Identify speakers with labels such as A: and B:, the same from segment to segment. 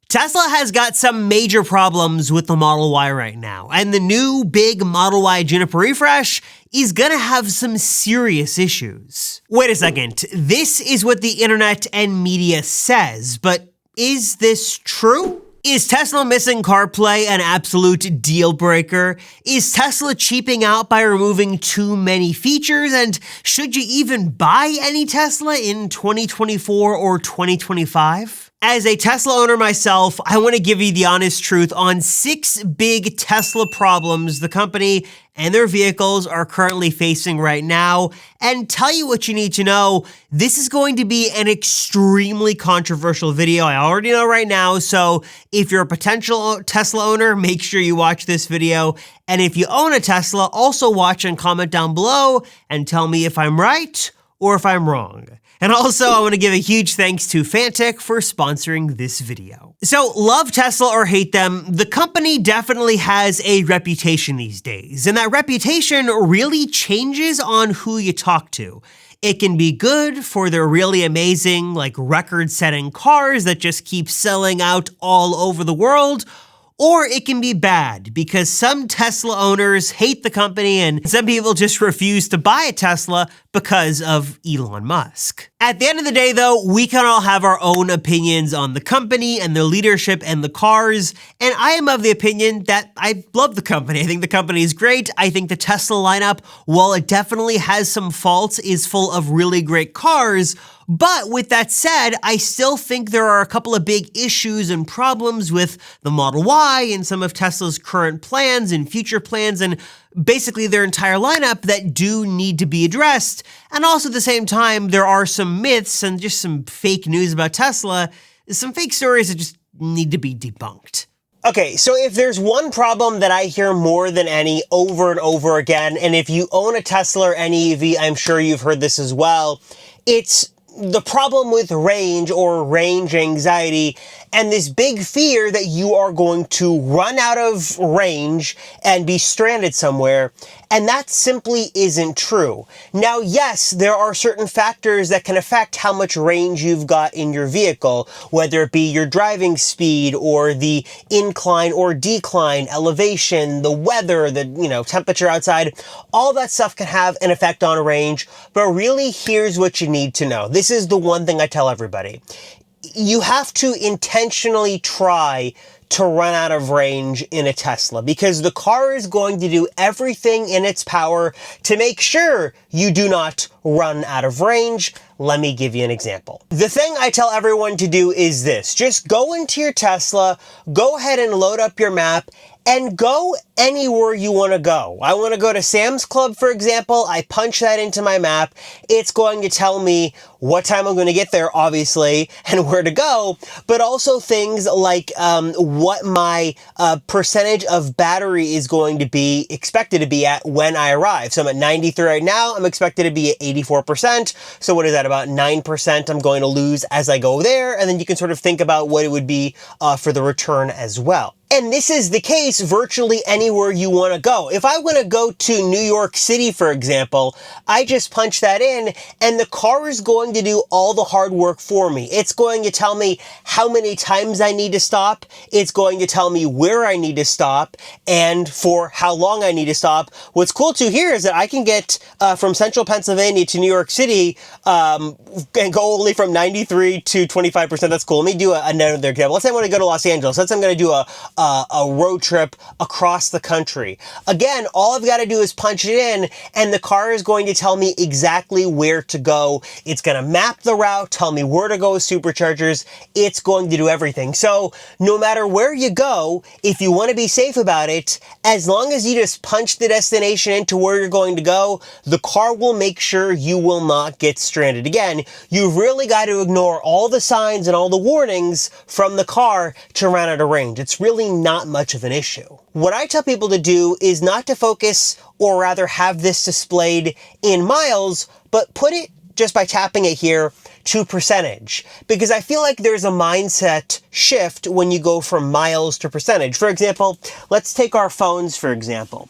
A: Tesla has got some major problems with the Model Y right now, and the new big Model Y Juniper refresh is gonna have some serious issues. Wait a second, this is what the internet and media says, but is this true? Is Tesla missing CarPlay an absolute deal breaker? Is Tesla cheaping out by removing too many features? And should you even buy any Tesla in 2024 or 2025? As a Tesla owner myself, I want to give you the honest truth on 6 big Tesla problems the company and their vehicles are currently facing right now, and tell you what you need to know. This is going to be an extremely controversial video. I already know right now, so if you're a potential Tesla owner, make sure you watch this video. And if you own a Tesla, also watch and comment down below and tell me if I'm right or if I'm wrong. And also, I want to give a huge thanks to Fantic for sponsoring this video. So, love Tesla or hate them, the company definitely has a reputation these days, and that reputation really changes on who you talk to. It can be good for their really amazing, record-setting cars that just keep selling out all over the world, or it can be bad because some Tesla owners hate the company and some people just refuse to buy a Tesla because of Elon Musk. At the end of the day though, we can all have our own opinions on the company and their leadership and the cars, and I am of the opinion that I love the company. I think the company is great. I think the Tesla lineup, while it definitely has some faults, is full of really great cars. But with that said, I still think there are a couple of big issues and problems with the Model Y and some of Tesla's current plans and future plans and basically their entire lineup that do need to be addressed. And also at the same time, there are some myths and just some fake news about Tesla, some fake stories that just need to be debunked. Okay, so if there's one problem that I hear more than any over and over again, and if you own a Tesla or any EV, I'm sure you've heard this as well, it's the problem with range or range anxiety and this big fear that you are going to run out of range and be stranded somewhere. And that simply isn't true. Now, yes, there are certain factors that can affect how much range you've got in your vehicle, whether it be your driving speed or the incline or decline, elevation, the weather, the temperature outside. All that stuff can have an effect on range, but really here's what you need to know. This is the one thing I tell everybody. You have to intentionally try to run out of range in a Tesla because the car is going to do everything in its power to make sure you do not run out of range. Let me give you an example. The thing I tell everyone to do is this. Just go into your Tesla, go ahead and load up your map, and go anywhere you want to go. I want to go to Sam's Club, for example. I punch that into my map. It's going to tell me what time I'm going to get there, obviously, and where to go, but also things like what my percentage of battery is going to be expected to be at when I arrive. So I'm at 93 right now. I'm expected to be at 84%. So what is that? About 9% I'm going to lose as I go there. And then you can sort of think about what it would be for the return as well. And this is the case virtually anywhere you want to go. If I want to go to New York City, for example, I just punch that in and the car is going to do all the hard work for me. It's going to tell me how many times I need to stop. It's going to tell me where I need to stop and for how long I need to stop. What's cool too here is that I can get from central Pennsylvania to New York City and go only from 93 to 25%. That's cool. Let me do another example. Let's say I want to go to Los Angeles. Let's say I'm going to do a road trip across the country. Again, all I've got to do is punch it in and the car is going to tell me exactly where to go. It's going to map the route, tell me where to go with superchargers. It's going to do everything. So no matter where you go, if you want to be safe about it, as long as you just punch the destination into where you're going to go, the car will make sure you will not get stranded. Again, you've really got to ignore all the signs and all the warnings from the car to run out of range. It's really not much of an issue. What I tell people to do is not to focus or rather have this displayed in miles, but put it just by tapping it here to percentage, because I feel like there's a mindset shift when you go from miles to percentage. For example, let's take our phones, for example.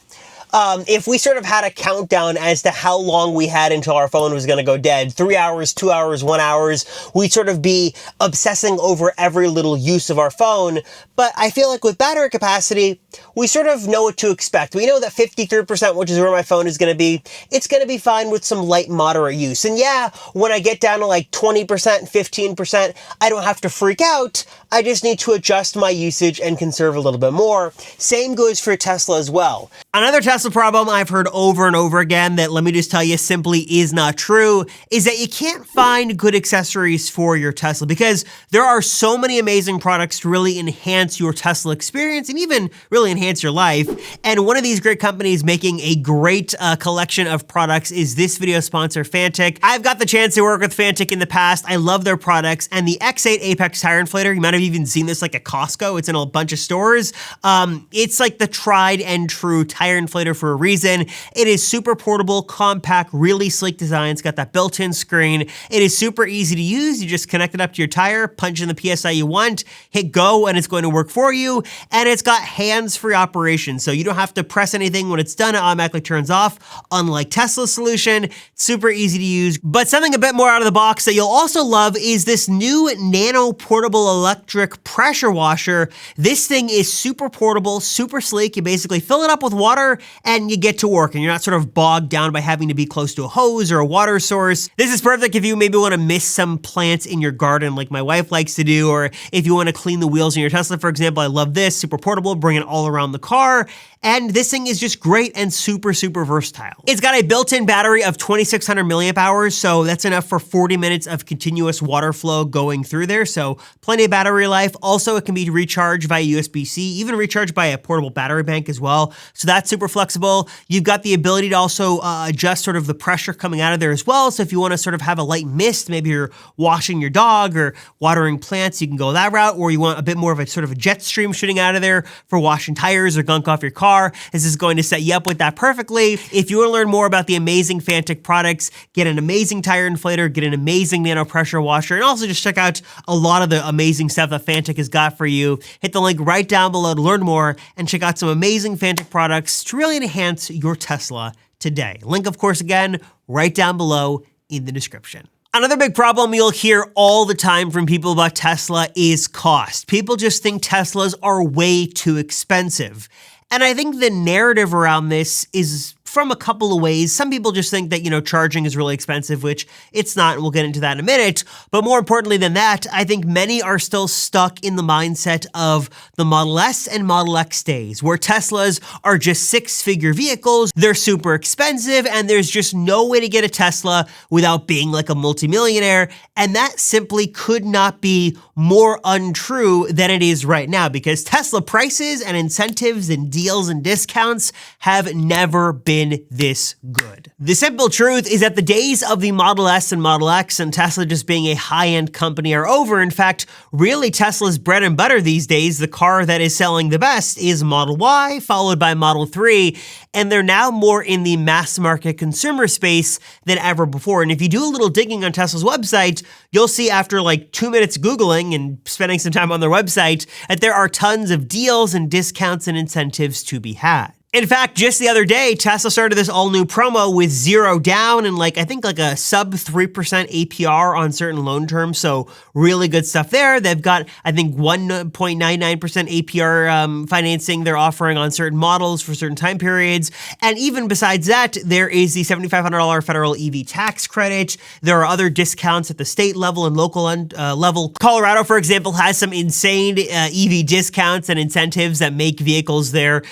A: if we sort of had a countdown as to how long we had until our phone was going to go dead, 3 hours, 2 hours, 1 hour, we'd sort of be obsessing over every little use of our phone. But I feel like with battery capacity, we sort of know what to expect. We know that 53%, which is where my phone is going to be, it's going to be fine with some light, moderate use. And yeah, when I get down to like 20%, 15%, I don't have to freak out. I just need to adjust my usage and conserve a little bit more. Same goes for Tesla as well. Another Tesla problem I've heard over and over again that, let me just tell you, simply is not true, is that you can't find good accessories for your Tesla, because there are so many amazing products to really enhance your Tesla experience and even really enhance your life. And one of these great companies making a great collection of products is this video sponsor, Fantic. I've got the chance to work with Fantic in the past. I love their products, and the X8 Apex tire inflator, you might have even seen this like at Costco. It's in a bunch of stores. It's like the tried and true tire inflator for a reason. It is super portable, compact, really sleek design. It's got that built-in screen. It is super easy to use. You just connect it up to your tire, punch in the PSI you want, hit go, and it's going to work for you. And it's got hands-free operation, so you don't have to press anything. When it's done, it automatically turns off, unlike Tesla's solution. It's super easy to use. But something a bit more out of the box that you'll also love is this new nano portable electric pressure washer. This thing is super portable, super sleek. You basically fill it up with water and you get to work, and you're not sort of bogged down by having to be close to a hose or a water source. This is perfect if you maybe want to mist some plants in your garden like my wife likes to do, or if you want to clean the wheels in your Tesla, for example. I love this, super portable, bring it all around the car. And this thing is just great and super, super versatile. It's got a built-in battery of 2,600 milliamp hours, so that's enough for 40 minutes of continuous water flow going through there, so plenty of battery life. Also, it can be recharged via USB-C, even recharged by a portable battery bank as well, so that's super flexible. You've got the ability to also adjust sort of the pressure coming out of there as well, so if you want to sort of have a light mist, maybe you're washing your dog or watering plants, you can go that route, or you want a bit more of a sort of a jet stream shooting out of there for washing tires or gunk off your car. This is going to set you up with that perfectly. If you want to learn more about the amazing Fantic products, get an amazing tire inflator, get an amazing nano pressure washer, and also just check out a lot of the amazing stuff that Fantic has got for you, hit the link right down below to learn more and check out some amazing Fantic products to really enhance your Tesla today. Link, of course, again, right down below in the description. Another big problem you'll hear all the time from people about Tesla is cost. People just think Teslas are way too expensive. And I think the narrative around this is from a couple of ways. Some people just think that, charging is really expensive, which it's not, and we'll get into that in a minute. But more importantly than that, I think many are still stuck in the mindset of the Model S and Model X days, where Teslas are just six-figure vehicles, they're super expensive, and there's just no way to get a Tesla without being like a multimillionaire. And that simply could not be more untrue than it is right now, because Tesla prices and incentives and deals and discounts have never been this good. The simple truth is that the days of the Model S and Model X and Tesla just being a high-end company are over. In fact, really Tesla's bread and butter these days, the car that is selling the best, is Model Y, followed by Model 3, and they're now more in the mass market consumer space than ever before. And if you do a little digging on Tesla's website, you'll see after like 2 minutes Googling and spending some time on their website that there are tons of deals and discounts and incentives to be had. In fact, just the other day, Tesla started this all-new promo with 0 down and I think a sub 3% APR on certain loan terms, so really good stuff there. They've got, I think, 1.99% APR financing they're offering on certain models for certain time periods. And even besides that, there is the $7,500 federal EV tax credit. There are other discounts at the state level and local level. Colorado, for example, has some insane EV discounts and incentives that make vehicles there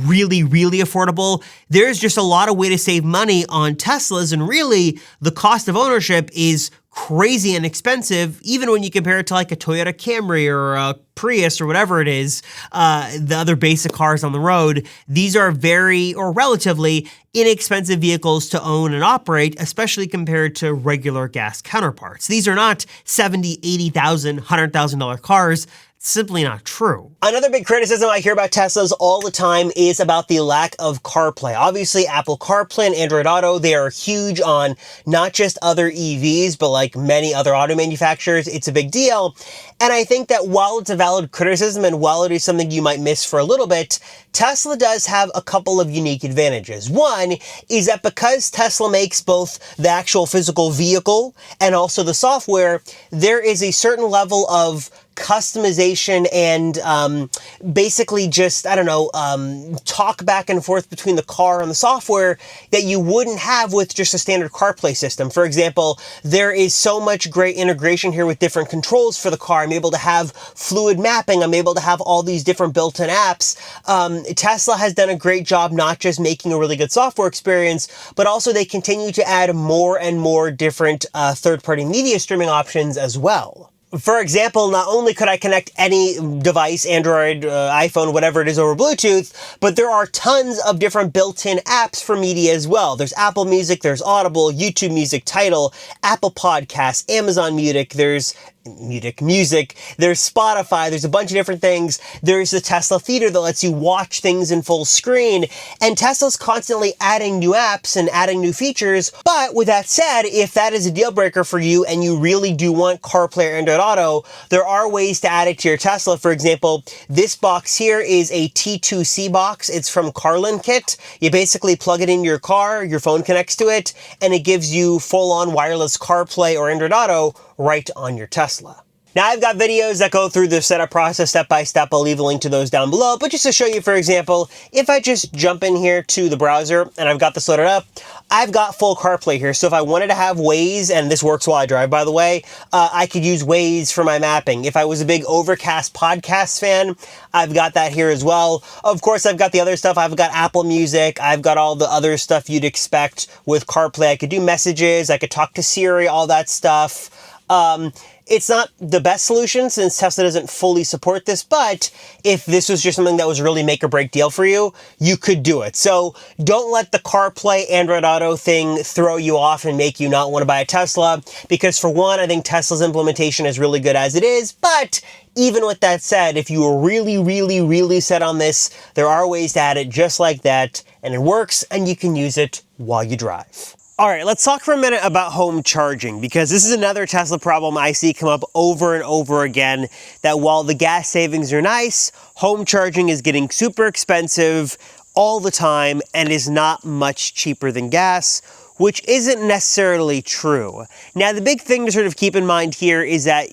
A: really, really affordable. There's just a lot of way to save money on Teslas, and really the cost of ownership is crazy and expensive, even when you compare it to like a Toyota Camry or a Prius or whatever it is, the other basic cars on the road. These are very, or relatively, inexpensive vehicles to own and operate, especially compared to regular gas counterparts. These are not $70,000, $80,000, $100,000 cars. simply not true.
B: Another big criticism I hear about Teslas all the time is about the lack of CarPlay. Obviously, Apple CarPlay and Android Auto, they are huge on not just other EVs, but like many other auto manufacturers. It's a big deal. And I think that while it's a valid criticism and while it is something you might miss for a little bit, Tesla does have a couple of unique advantages. One is that because Tesla makes both the actual physical vehicle and also the software, there is a certain level of customization and basically just, talk back and forth between the car and the software that you wouldn't have with just a standard CarPlay system. For example, there is so much great integration here with different controls for the car. I'm able to have fluid mapping. I'm able to have all these different built-in apps. Tesla has done a great job not just making a really good software experience, but also they continue to add more and more different third-party media streaming options as well. For example, not only could I connect any device, Android, iPhone, whatever it is, over Bluetooth, but there are tons of different built-in apps for media as well. There's Apple Music, there's Audible, YouTube Music, Tidal, Apple Podcasts, Amazon Music, there's Spotify, there's a bunch of different things. There's the Tesla Theater that lets you watch things in full screen, and Tesla's constantly adding new apps and adding new features. But with that said, if that is a deal breaker for you and you really do want CarPlay or Android Auto, there are ways to add it to your Tesla. For example, this box here is a T2C box. It's from CarLinkit. You basically plug it in your car, your phone connects to it, and it gives you full-on wireless CarPlay or Android Auto right on your Tesla. Now, I've got videos that go through the setup process step by step. I'll leave a link to those down below. But just to show you, for example, if I just jump in here to the browser and I've got this loaded up, I've got full CarPlay here. So if I wanted to have Waze, and this works while I drive, by the way, I could use Waze for my mapping. If I was a big Overcast podcast fan, I've got that here as well. Of course, I've got the other stuff. I've got Apple Music. I've got all the other stuff you'd expect with CarPlay. I could do messages. I could talk to Siri, all that stuff. It's not the best solution since Tesla doesn't fully support this, but if this was just something that was really make or break deal for you, you could do it. So don't let the CarPlay Android Auto thing throw you off and make you not want to buy a Tesla, because for one, I think Tesla's implementation is really good as it is, but even with that said, if you were really set on this, there are ways to add it just like that, and it works, and you can use it while you drive. All right, let's talk for a minute about home charging, because this is another Tesla problem I see come up over and over again, that while the gas savings are nice, home charging is getting super expensive all the time and is not much cheaper than gas, which isn't necessarily true. Now, the big thing to sort of keep in mind here is that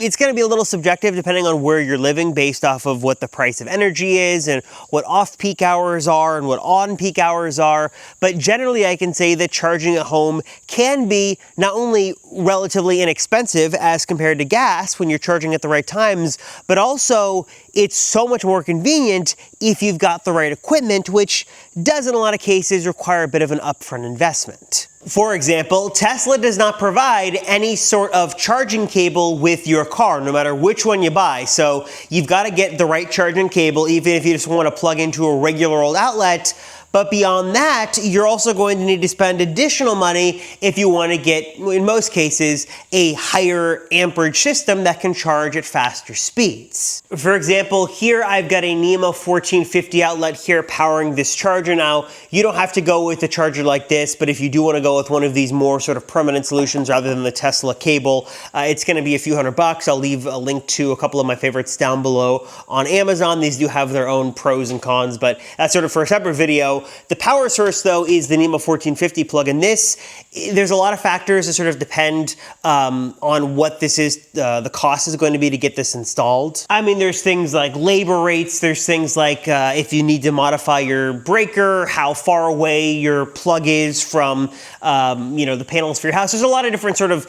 B: it's going to be a little subjective depending on where you're living based off of what the price of energy is and what off-peak hours are and what on-peak hours are. But generally, I can say that charging at home can be not only relatively inexpensive as compared to gas when you're charging at the right times, but also it's so much more convenient if you've got the right equipment, which does in a lot of cases require a bit of an upfront investment. For example, Tesla does not provide any sort of charging cable with your car, no matter which one you buy. So you've got to get the right charging cable, even if you just want to plug into a regular old outlet. But beyond that, you're also going to need to spend additional money if you want to get, in most cases, a higher amperage system that can charge at faster speeds. For example, here I've got a NEMA 1450 outlet here powering this charger. Now, you don't have to go with a charger like this, but if you do want to go with one of these more sort of permanent solutions rather than the Tesla cable, it's going to be a few $100. I'll leave a link to a couple of my favorites down below on Amazon. These do have their own pros and cons, but that's sort of for a separate video. The power source, though, is the NEMA 1450 plug. And there's a lot of factors that sort of depend on what this is, the cost is going to be to get this installed. I mean, there's things like labor rates. There's things like if you need to modify your breaker, how far away your plug is from, the panels for your house. There's a lot of different sort of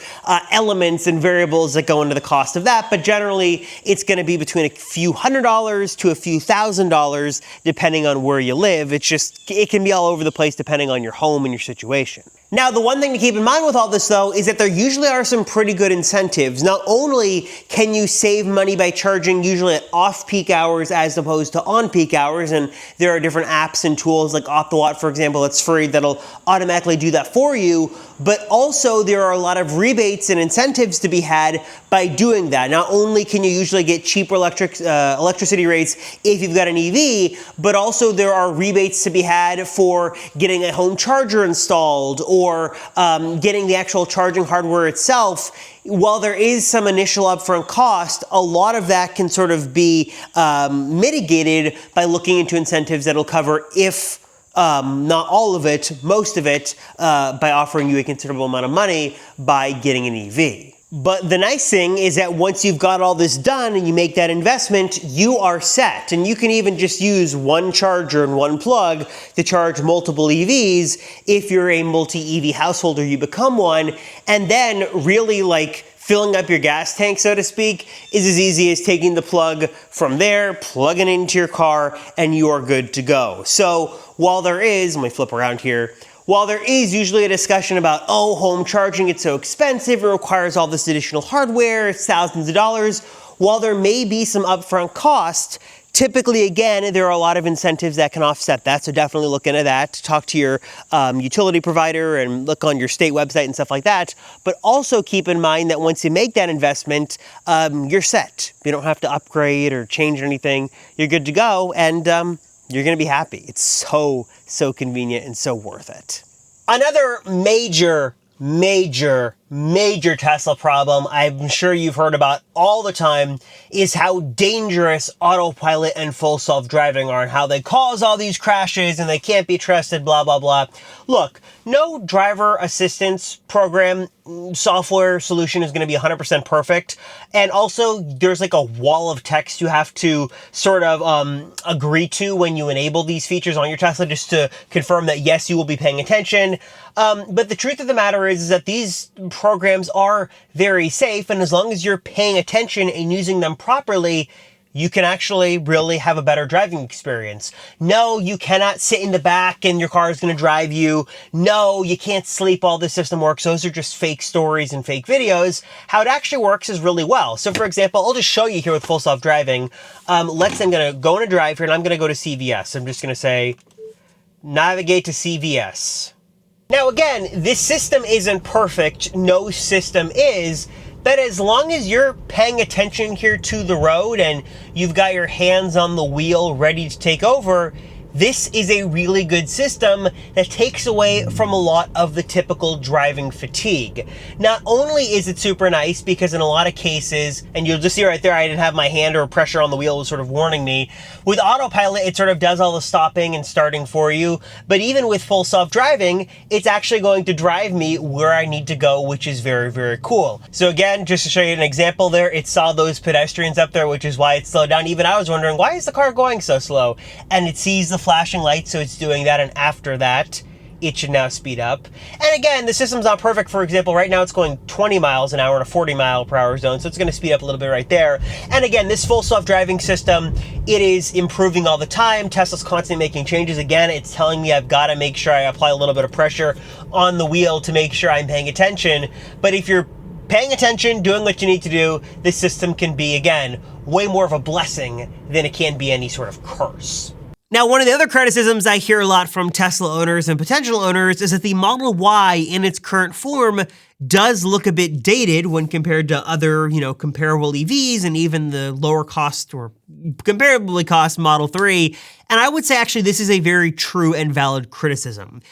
B: elements and variables that go into the cost of that. But generally, it's going to be between a few $100s to a few $1,000s, depending on where you live. It can be all over the place depending on your home and your situation. Now, the one thing to keep in mind with all this, though, is that there usually are some pretty good incentives. Not only can you save money by charging usually at off-peak hours as opposed to on-peak hours, and there are different apps and tools like OptiWatt, for example, that's free, that'll automatically do that for you, but also there are a lot of rebates and incentives to be had by doing that. Not only can you usually get cheaper electricity rates if you've got an EV, but also there are rebates to be had for getting a home charger installed or getting the actual charging hardware itself. While there is some initial upfront cost, a lot of that can sort of be mitigated by looking into incentives that'll cover, if not all of it, most of it, by offering you a considerable amount of money by getting an EV. But the nice thing is that once you've got all this done and you make that investment, you are set. And you can even just use one charger and one plug to charge multiple EVs if you're a multi-EV householder, you become one. And then really like filling up your gas tank, so to speak, is as easy as taking the plug from there, plugging it into your car, and you are good to go. So while there is, let me flip around here, while there is usually a discussion about, oh, home charging, it's so expensive, it requires all this additional hardware, it's thousands of dollars, while there may be some upfront cost, typically, again, there are a lot of incentives that can offset that, so definitely look into that. Talk to your utility provider and look on your state website and stuff like that. But also keep in mind that once you make that investment, you're set. You don't have to upgrade or change anything. You're good to go, and you're going to be happy. It's so convenient and so worth it. Another major Tesla problem I'm sure you've heard about all the time is how dangerous autopilot and full self-driving are and how they cause all these crashes and they can't be trusted, blah, blah, blah. Look, no driver assistance program software solution is going to be 100% perfect. And also there's like a wall of text you have to sort of agree to when you enable these features on your Tesla just to confirm that yes, you will be paying attention. But the truth of the matter is that these programs are very safe, and as long as you're paying attention and using them properly, you can actually really have a better driving experience. No, you cannot sit in the back and your car is going to drive you. No, you can't sleep while the system works. Those are just fake stories and fake videos. How it actually works is really well. So for example, I'll just show you here with full self-driving. Let's say I'm going to go on a drive here and I'm going to go to CVS. I'm just going to say, navigate to CVS. Now again, this system isn't perfect, no system is, but as long as you're paying attention here to the road and you've got your hands on the wheel ready to take over, this is a really good system that takes away from a lot of the typical driving fatigue. Not only is it super nice because in a lot of cases, and you'll just see right there, I didn't have my hand or pressure on the wheel was sort of warning me. With autopilot, it sort of does all the stopping and starting for you. But even with full self-driving, it's actually going to drive me where I need to go, which is very, very cool. So again, just to show you an example there, it saw those pedestrians up there, which is why it slowed down. Even I was wondering, why is the car going so slow? And it sees the flashing lights, so it's doing that, and after that it should now speed up. And again, the system's not perfect. For example, right now it's going 20 miles an hour in a 40 mile per hour zone, so it's going to speed up a little bit right there. And again, this full self-driving system, it is improving all the time. Tesla's constantly making changes. Again, it's telling me I've got to make sure I apply a little bit of pressure on the wheel to make sure I'm paying attention. But if you're paying attention, doing what you need to do, this system can be, again, way more of a blessing than it can be any sort of curse.
A: Now, one of the other criticisms I hear a lot from Tesla owners and potential owners is that the Model Y in its current form does look a bit dated when compared to other, comparable EVs and even the lower cost or comparably cost Model 3. And I would say actually this is a very true and valid criticism.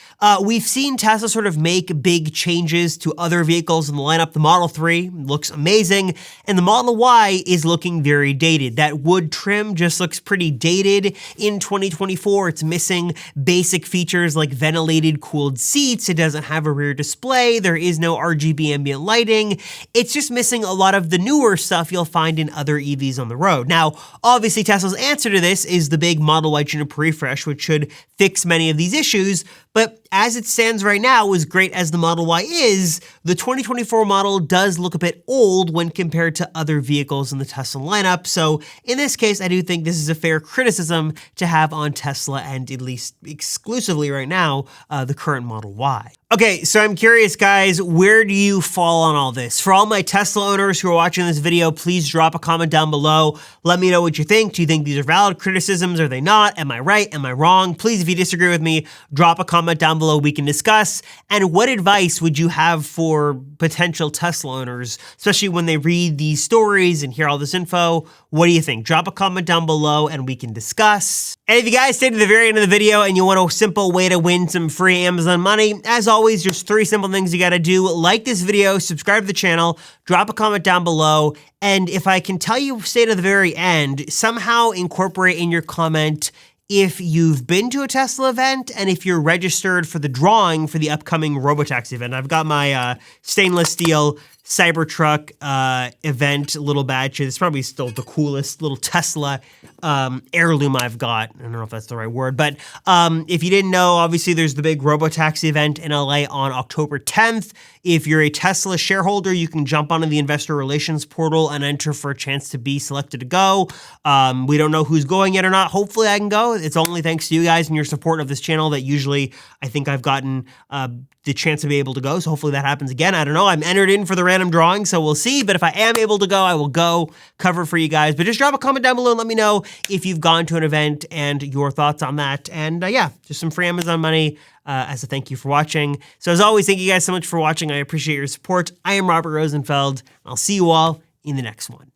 A: We've seen Tesla sort of make big changes to other vehicles in the lineup. The Model 3 looks amazing, and the Model Y is looking very dated. That wood trim just looks pretty dated in 2024. It's missing basic features like ventilated cooled seats. It doesn't have a rear display. There is no RGB ambient lighting. It's just missing a lot of the newer stuff you'll find in other EVs on the road. Now, obviously Tesla's answer to this is the big Model Y Juniper refresh, which should fix many of these issues, but as it stands right now, as great as the Model Y is, the 2024 model does look a bit old when compared to other vehicles in the Tesla lineup. So in this case, I do think this is a fair criticism to have on Tesla and at least exclusively right now, the current Model Y. Okay, so I'm curious, guys, where do you fall on all this? For all my Tesla owners who are watching this video, please drop a comment down below. Let me know what you think. Do you think these are valid criticisms? Are they not? Am I right? Am I wrong? Please, if you disagree with me, drop a comment down below. We can discuss. And what advice would you have for potential Tesla owners, especially when they read these stories and hear all this info? What do you think? Drop a comment down below and we can discuss. And if you guys stay to the very end of the video and you want a simple way to win some free Amazon money, as always, there's 3 simple things you gotta do. Like this video, subscribe to the channel, drop a comment down below, and if I can tell you, stay to the very end, somehow incorporate in your comment if you've been to a Tesla event and if you're registered for the drawing for the upcoming Robotaxi event. I've got my stainless steel Cybertruck event little badge. It's probably still the coolest little Tesla heirloom I've got. I don't know if that's the right word, but if you didn't know, obviously there's the big Robotaxi event in LA on October 10th. If you're a Tesla shareholder, you can jump onto the investor relations portal and enter for a chance to be selected to go. We don't know who's going yet or not. Hopefully I can go. It's only thanks to you guys and your support of this channel that usually I think I've gotten the chance to be able to go. So hopefully that happens again. I don't know. I'm entered in for the random drawing, so we'll see. But if I am able to go, I will go cover for you guys. But just drop a comment down below and let me know if you've gone to an event and your thoughts on that. And yeah, just some free Amazon money as a thank you for watching. So as always, thank you guys so much for watching. I appreciate your support. I am Robert Rosenfeld. I'll see you all in the next one.